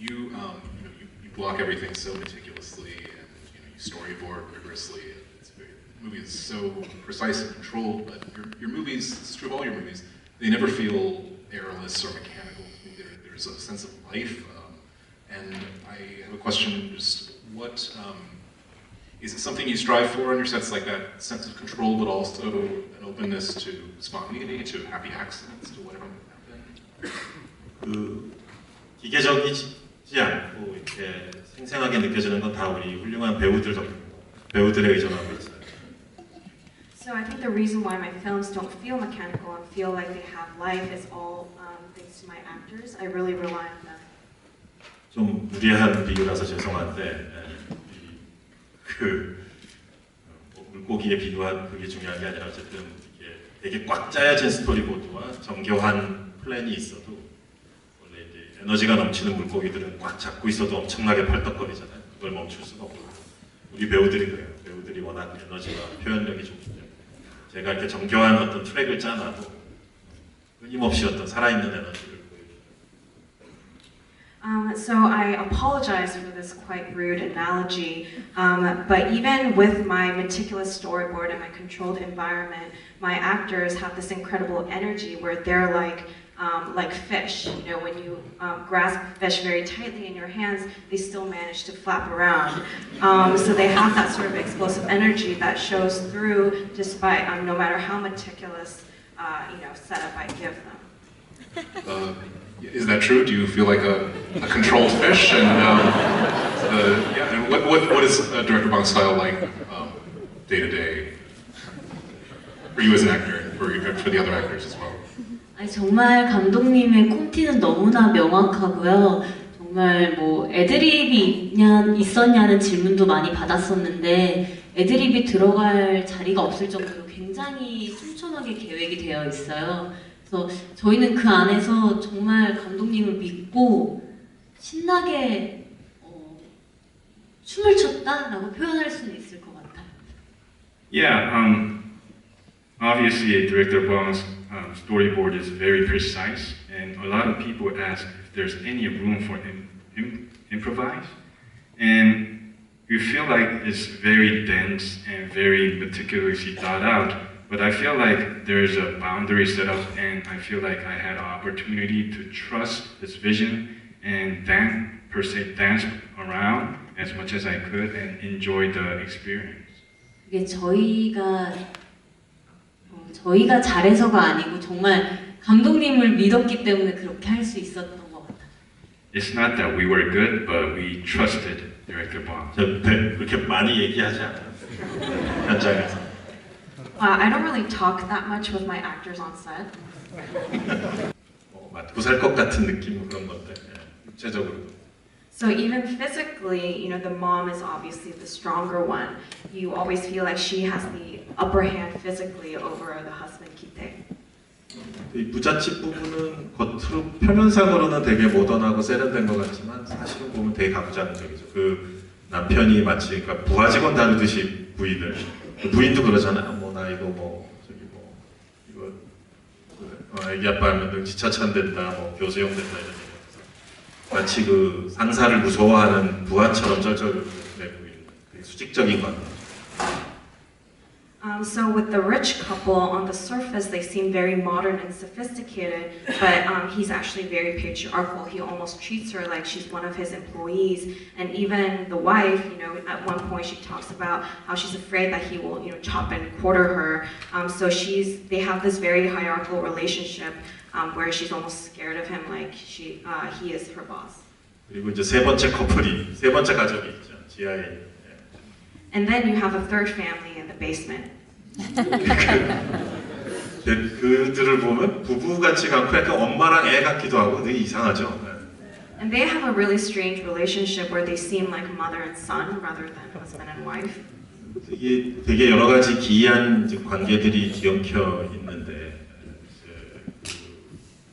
you block everything so meticulously, and you storyboard rigorously. The movie is so precise and controlled, but your movies, it's true of all your movies, they never feel airless or mechanical. There's a sense of life, and I have a question, just what, is it something you strive for on your sets, like that sense of control, but also an openness to spontaneity, to happy accidents, to whatever might happen? 기계적이지 않고 이렇게 생생하게 느껴지는 건 다 우리 훌륭한 배우들에 의존하고 있어요. So I think the reason why my films don't feel mechanical and feel like they have life is all thanks to my actors. I really rely on them. 좀 무리한 비유라서 죄송한데 물고기에 비유한 그게 중요한 게 아니라 어쨌든 이게 되게 꽉 짜여진 스토리보드와 정교한 플랜이 있어도 원래 이제 에너지가 넘치는 물고기들은 꽉 잡고 있어도 엄청나게 팔떡거리잖아요. 그걸 멈출 수가 없고 우리 배우들이 그래요. 배우들이 워낙 에너지와 표현력이 좋기 때문에 제가 이렇게 정교한 어떤 트랙을 짜놔도 끊임없이 어떤 살아있는 에너지를 So I apologize for this quite rude analogy, but even with my meticulous storyboard and my controlled environment, my actors have this incredible energy where they're like fish. You know, when you grasp fish very tightly in your hands, they still manage to flap around. So they have that sort of explosive energy that shows through despite no matter how meticulous setup I give them. Is that true? Do you feel like a controlled fish? And and what is Director Bong's style like day to day for you as an actor and for the other actors as well? 아니, 정말 감독님의 콘티는 너무나 명확하고요. 정말 뭐 애드립이 있었냐는 질문도 많이 받았었는데 애드립이 들어갈 자리가 없을 정도로 굉장히 촘촘하게 계획이 되어 있어요. 그래서 저희는 그 안에서 정말 감독님을 믿고 신나게 춤을 췄다라고 표현할 수는 있을 것 같아요. Yeah, obviously Director Bong's storyboard is very precise, and a lot of people ask if there's any room for improvise, and we feel like it's very dense and very meticulously thought out. But I feel like there's a boundary set up, and I feel like I had an opportunity to trust this vision and then per se dance around as much as I could and enjoy the experience. 이게 저희가 잘해서가 아니고 정말 감독님을 믿었기 때문에 그렇게 할 수 있었던 것 같아요. It's not that we were good, but we trusted Director Bong. 그렇게 많이 얘기하지 않아요. 현장에서. I don't really talk that much with my actors on set. 맞고 살 것 같은 느낌 그런 건데 육체적으로도. So even physically, the mom is obviously the stronger one. You always feel like she has the upper hand physically over the husband, Ki-tae. 이 부잣집 부부는 겉으로 표면상으로는 되게 모던하고 세련된 것 같지만 사실은 보면 되게 가부장적이죠. 그 남편이 마치 그러니까 부하 직원 다루듯이 부인을 부인도 그러잖아요. 뭐 나 이거 뭐 저기 뭐 이거 애기 아빠 하면 지차찬 된다, 뭐 교수형 된다 이런 얘기하면서 마치 그 상사를 무서워하는 부하처럼 쩔쩔 내고 있는 되게 수직적인 것 같아요. So with the rich couple, on the surface they seem very modern and sophisticated, but he's actually very patriarchal. He almost treats her like she's one of his employees, and even the wife, at one point she talks about how she's afraid that he will, chop and quarter her. So they have this very hierarchical relationship where she's almost scared of him, like he is her boss. 그리고 이제 세 번째 가족이 있죠. 지하에. And then you have a third family in the basement. 그들을 보면 부부같이 않고 약간 엄마랑 애 같기도 하고 되게 이상하죠. And they have a really strange relationship where they seem like mother and son rather than husband and wife. 되게 여러 가지 기이한 관계들이 뒤엉켜 있는데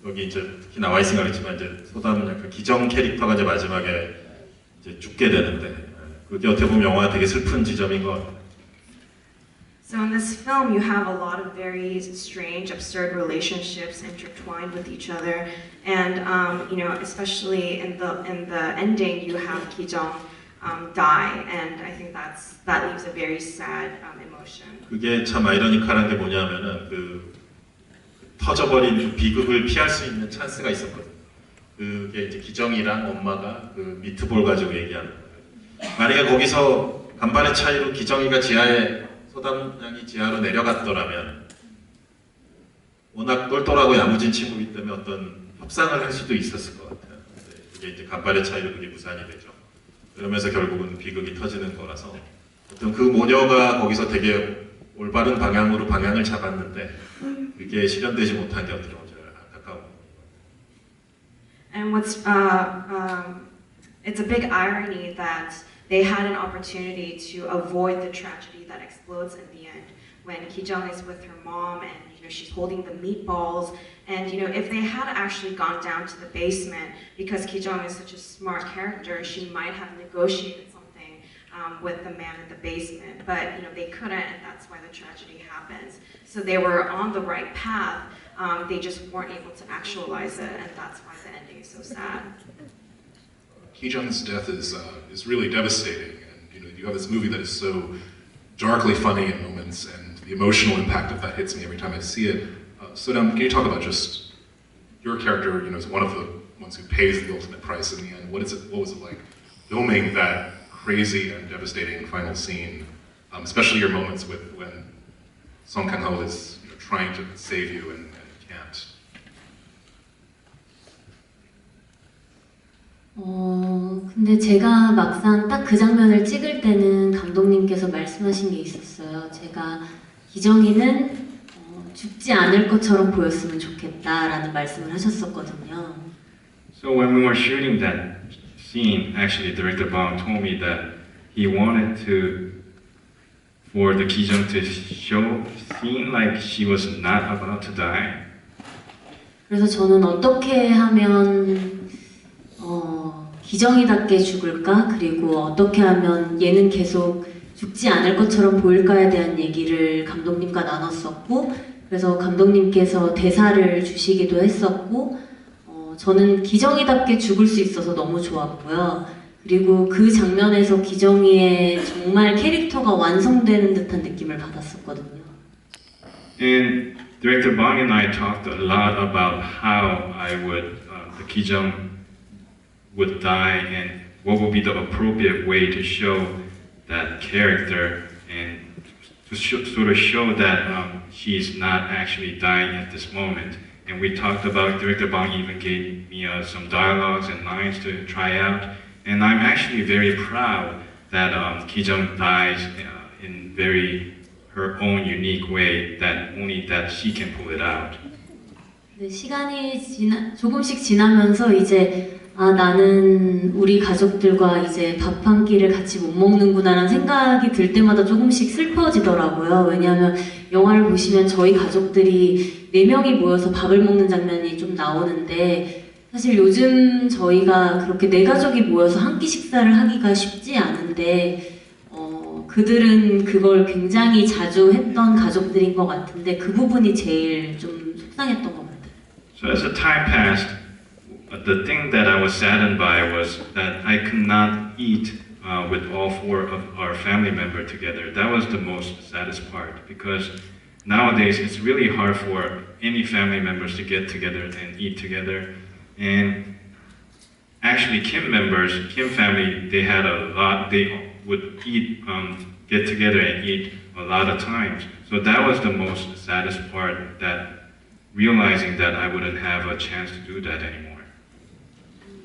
여기 이제 특히 나와 있으니까 그렇지만 이제 소담은 약간 기정 캐릭터가 이제 마지막에 이제 죽게 되는데 그게 어떻게 보면 영화가 되게 슬픈 지점인 것 같아요. So in this film, you have a lot of very strange, absurd relationships intertwined with each other, and especially in the ending, you have Ki-jung die, and I think that leaves a very sad emotion. 그게 참 아이러니컬한 게 뭐냐면은 그 터져버린 그 비극을 피할 수 있는 찬스가 있었거든. 그게 이제 기정이랑 엄마가 그 미트볼 가지고 얘기하는 거예요. 만약에 거기서 간발의 차이로 기정이가 지하에 소담 양이 지하로 내려갔더라면 워낙 똘똘하고 야무진 친구이기 때문에 어떤 협상을 할 수도 있었을 것 같아요. 근데 그게 이제 간발의 차이로 그게 무산이 되죠. 그러면서 결국은 비극이 터지는 거라서 어떤 그 모녀가 거기서 되게 올바른 방향으로 방향을 잡았는데 그게 실현되지 못한 게 어떻게 보면 안타까운 거예요. And it's a big irony that they had an opportunity to avoid the tragedy that explodes in the end when Ki-jung is with her mom and she's holding the meatballs, and if they had actually gone down to the basement, because Ki-jung is such a smart character, she might have negotiated something with the man in the basement, but they couldn't, and that's why the tragedy happens. So they were on the right path, they just weren't able to actualize it, and that's why the ending is so sad. Ki-jung's death is really devastating, and you have this movie that is so darkly funny in moments, and the emotional impact of that hits me every time I see it. So now, can you talk about just your character? Is one of the ones who pays the ultimate price in the end. What was it like filming that crazy and devastating final scene? Especially your moments with when Song Kang-ho is trying to save you and can't. 근데 제가 막상 딱 그 장면을 찍을 때는 감독님께서 말씀하신 게 있었어요. 제가 기정이는 죽지 않을 것처럼 보였으면 좋겠다라는 말씀을 하셨었거든요. So when we were shooting that scene, actually director Bong told me that he wanted for the Ki-jung to seem like she was not about to die. 그래서 저는 어떻게 하면 기정이답게 죽을까? 그리고 어떻게 하면 얘는 계속 죽지 않을 것처럼 보일까에 대한 얘기를 감독님과 나눴었고, 그래서 감독님께서 대사를 주시기도 했었고, 저는 기정이답게 죽을 수 있어서 너무 좋았고요. 그리고 그 장면에서 기정이의 정말 캐릭터가 완성되는 듯한 느낌을 받았었거든요. And director Bong and I talked a lot about how the Ki-jung would die and what would be the appropriate way to show that character and to sort of show that she's not actually dying at this moment. And we talked about, director Bong even gave me some dialogues and lines to try out. And I'm actually very proud that Ki-jung dies in her own unique way, that only that she can pull it out. 네, 시간이 조금씩 지나면서 이제 나는 우리 가족들과 이제 밥 한 끼를 같이 못 먹는구나라는 생각이 들 때마다 조금씩 슬퍼지더라고요. 왜냐하면 영화를 보시면 저희 가족들이 4명이 모여서 밥을 먹는 장면이 좀 나오는데 사실 요즘 저희가 그렇게 4가족이 모여서 한 끼 식사를 하기가 쉽지 않은데 그들은 그걸 굉장히 자주 했던 가족들인 것 같은데 그 부분이 제일 좀 속상했던 것 같아요. So as the time passed, the thing that I was saddened by was that I could not eat with all 4 of our family members together. That was the most saddest part because nowadays it's really hard for any family members to get together and eat together. And actually Kim family, they had a lot, they would eat, get together and eat a lot of times. So that was the most saddest part, that realizing that I wouldn't have a chance to do that anymore.